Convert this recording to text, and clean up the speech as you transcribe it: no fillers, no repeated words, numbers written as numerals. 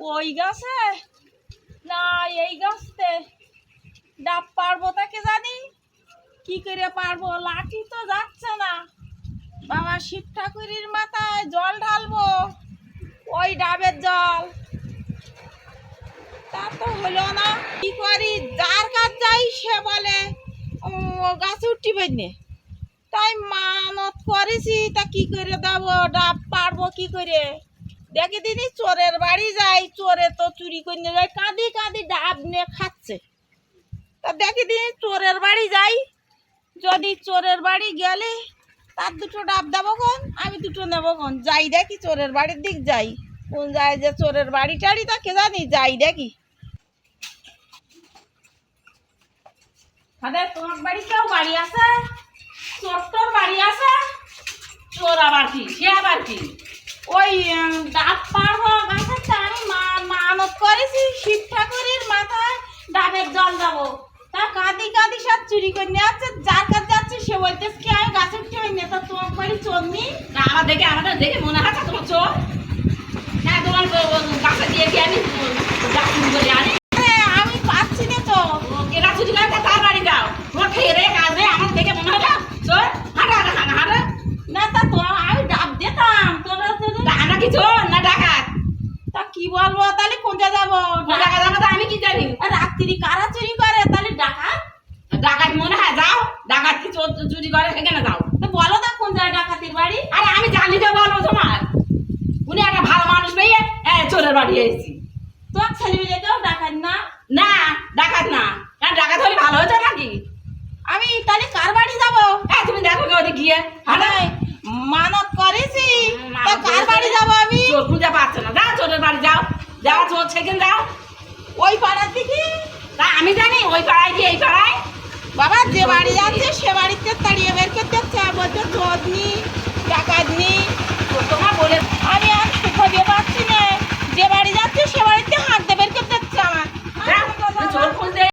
ওই গাছে না এই গাছতে ডাব পারবো তাকে জানি কি করে পারবো, লাঠি তো যাচ্ছে না। বাবা শিব ঠাকুরের মাথায় জল ঢালবো, ওই ডাবের জল, তা তো হলো না। কি করি, যার কাজ যাই সে বলে ও গাছে উঠি পাইনি, তাই মানত করেছি। তা কি করে দেবো, ডাব পারবো কি করে? দেখি দিদি চোরের বাড়ি যাই, চোরে তো চুরি করে নিয়ে যায়, কাঁদি কাঁদি ডাব নিয়ে খাচ্ছে। তা দেখি দিদি চোরের বাড়ি যাই, যদি চোরের বাড়ি গেলে তার দুটো ডাব দেবো কোন, আমি দুটো নেবো কোন। যাই দেখি চোরের বাড়ির দিক যাই, কোন যায় যে চোরের বাড়ি টাড়ি তাকে জানি, যাই দেখি। আরে তোমার বাড়ি কেউ বাড়ি আছে? চোর তোর বাড়ি আছে? চোর আবার কি, সে আবার কি? ওই ডাব পারবো গাছের, আমি মানত করেছি শিব ঠাকুরের মাথায় ডাবের জল দেবো। তা কাঁদি কাঁদি সব চুরি করে নিয়ে যাচ্ছে, যার কাছে যাচ্ছে সে বলতেছে কি আমি গাছে উঠে হইনি। তা তোমার বাড়ি চোর নি? না আমাদের দেখে মনে হচ্ছে তোমার চোর। হ্যাঁ, তোমার গাছে দিয়ে কি আমি ডাব চুরি করে আনি? আমি পাচ্ছি না তো। এরা চুরি করে তার বাড়ি যাও, তোমার খেয়ে রে কাজ নেই, আমার দেখে মনে হলো চোর। হাঁটা হাঁটা হাঁটা হাঁটা। না তা তো আমি ডাব দিতাম তোরা। আমরা কি চোর না ডাকাত? তা কি বলবো তাহলে, কোনটা যাবো? ডাকাত যাবো, আমি কি জানি? রাত্রি কারা চুরি করে তাহলে? ডাকাত? ডাকাত মনে হয়, যাও। ডাকাত কি চোর চুরি করে সেখানে যাও। তো বলো না কোন জায়গায় ডাকাতির বাড়ি? আরে আমি জানি তো, বলবো তোমার। উনি একটা ভালো মানুষ পেয়ে চোরের বাড়ি এসেছি। তোর ছেলে মেয়ে কেউ ডাকাত না? না, ডাকাত না। ডাকাত হলে ভালো হতো নাকি? আমি তাহলে কার বাড়ি যাবো? তুমি দেখো কে ওদিকে গিয়ে। আরে মানত করেছি, তা কার বাড়ি যাবো আমি? চোর খুঁজে পাচ্ছে না, যাও চোরের বাড়ি যাও। যাও চোর সেখানে যাও। ওই পাড়ার দিকে? তা আমি জানি ওই পাড়ায় কি এই পাড়ায়? বাবা যে বাড়ি যাচ্ছে সে বাড়িতে তাড়িয়ে বের করতে হচ্ছে, বলতে